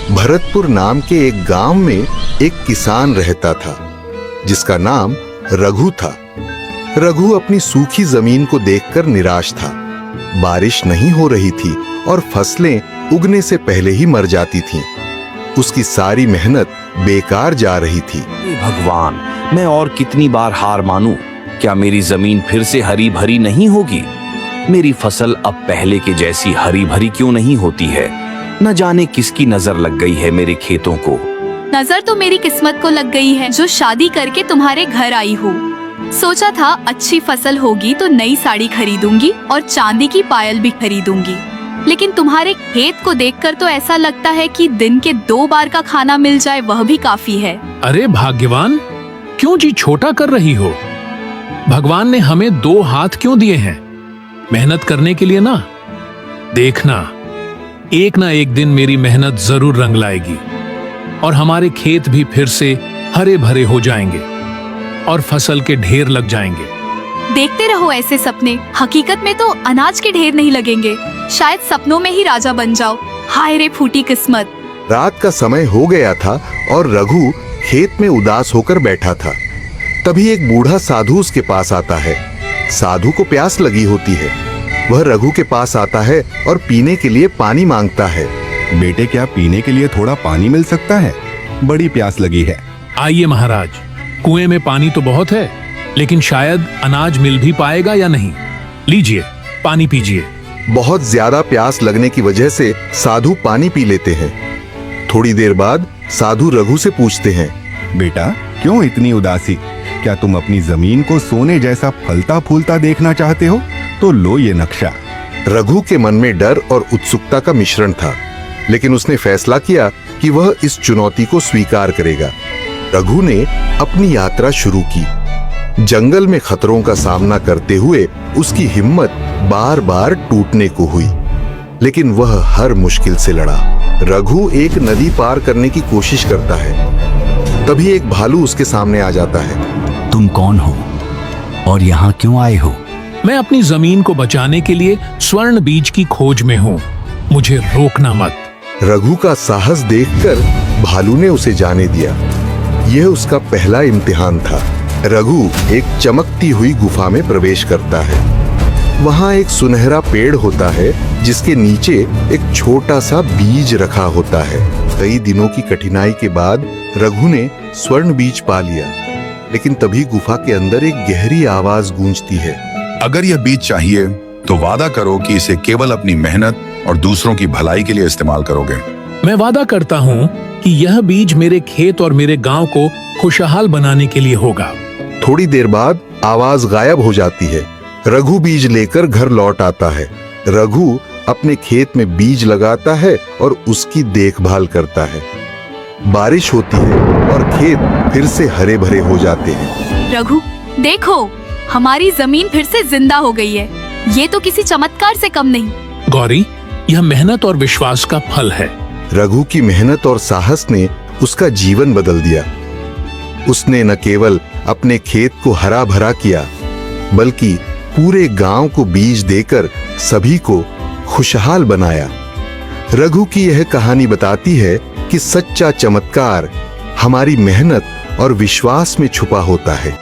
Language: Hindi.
भरतपुर नाम के एक गांव में एक किसान रहता था जिसका नाम रघु था। रघु अपनी सूखी जमीन को देखकर निराश था। बारिश नहीं हो रही थी और फसलें उगने से पहले ही मर जाती थीं। उसकी सारी मेहनत बेकार जा रही थी। भगवान, मैं और कितनी बार हार मानूं? क्या मेरी जमीन फिर से हरी भरी नहीं होगी? मेरी फसल अब पहले के जैसी हरी भरी क्यों नहीं होती है? न जाने किसकी नजर लग गई है मेरे खेतों को। नजर तो मेरी किस्मत को लग गई है जो शादी करके तुम्हारे घर आई हूँ। सोचा था अच्छी फसल होगी तो नई साड़ी खरीदूंगी और चांदी की पायल भी खरीदूंगी, लेकिन तुम्हारे खेत को देखकर तो ऐसा लगता है कि दिन के 2 बार का खाना मिल जाए वह भी काफी है। अरे भाग्यवान, क्यों जी छोटा कर रही हो? भगवान ने हमें 2 हाथ क्यों दिए हैं? मेहनत करने के लिए ना। देखना, एक ना एक दिन मेरी मेहनत जरूर रंग लाएगी और हमारे खेत भी फिर से हरे भरे हो जाएंगे और फसल के ढेर लग जाएंगे। देखते रहो ऐसे सपने, हकीकत में तो अनाज के ढेर नहीं लगेंगे। शायद सपनों में ही राजा बन जाओ। हाय रे फूटी किस्मत। रात का समय हो गया था और रघु खेत में उदास होकर बैठा था। तभी एक बूढ़ा साधु उसके पास आता है। साधु को प्यास लगी होती है। वह रघु के पास आता है और पीने के लिए पानी मांगता है। बेटे, क्या पीने के लिए थोड़ा पानी मिल सकता है? बड़ी प्यास लगी है। आइए महाराज, कुएं में पानी तो बहुत है, लेकिन शायद अनाज मिल भी पाएगा या नहीं। लीजिए, पानी पीजिए। बहुत ज्यादा प्यास लगने की वजह से साधु पानी पी लेते हैं। थोड़ी देर बाद साधु रघु से पूछते हैं, बेटा, क्यों इतनी उदासी? क्या तुम अपनी जमीन को सोने जैसा फलता फूलता देखना चाहते हो? तो लो ये नक्शा। रघु के मन में डर और उत्सुकता का मिश्रण था, लेकिन उसने फैसला किया कि वह इस चुनौती को स्वीकार करेगा। रघु ने अपनी यात्रा शुरू की। जंगल में खतरों का सामना करते हुए उसकी हिम्मत बार बार टूटने को हुई, लेकिन वह हर मुश्किल से लड़ा। रघु एक नदी पार करने की कोशिश करता है। तभी एक भालू उसके सामने आ जाता है। तुम कौन हो और यहाँ क्यों आए हो? मैं अपनी जमीन को बचाने के लिए स्वर्ण बीज की खोज में हूँ। मुझे रोकना मत। रघु का साहस देखकर भालू ने उसे जाने दिया। यह उसका पहला इम्तिहान था। रघु एक चमकती हुई गुफा में प्रवेश करता है। वहां एक सुनहरा पेड़ होता है जिसके नीचे एक छोटा सा बीज रखा होता है। कई दिनों की कठिनाई के बाद रघु ने स्वर्ण बीज पा लिया, लेकिन तभी गुफा के अंदर एक गहरी आवाज गूंजती है। अगर यह बीज चाहिए तो वादा करो कि इसे केवल अपनी मेहनत और दूसरों की भलाई के लिए इस्तेमाल करोगे। मैं वादा करता हूँ कि यह बीज मेरे खेत और मेरे गांव को खुशहाल बनाने के लिए होगा। थोड़ी देर बाद आवाज गायब हो जाती है। रघु बीज लेकर घर लौट आता है। रघु अपने खेत में बीज लगाता है और उसकी देखभाल करता है। बारिश होती है और खेत फिर से हरे भरे हो जाते हैं। रघु, देखो, हमारी जमीन फिर से जिंदा हो गई है। ये तो किसी चमत्कार से कम नहीं। गौरी, यह मेहनत और विश्वास का फल है। रघु की मेहनत और साहस ने उसका जीवन बदल दिया। उसने न केवल अपने खेत को हरा भरा किया, बल्कि पूरे गांव को बीज देकर सभी को खुशहाल बनाया। रघु की यह कहानी बताती है कि सच्चा चमत्कार हमारी मेहनत और विश्वास में छुपा होता है।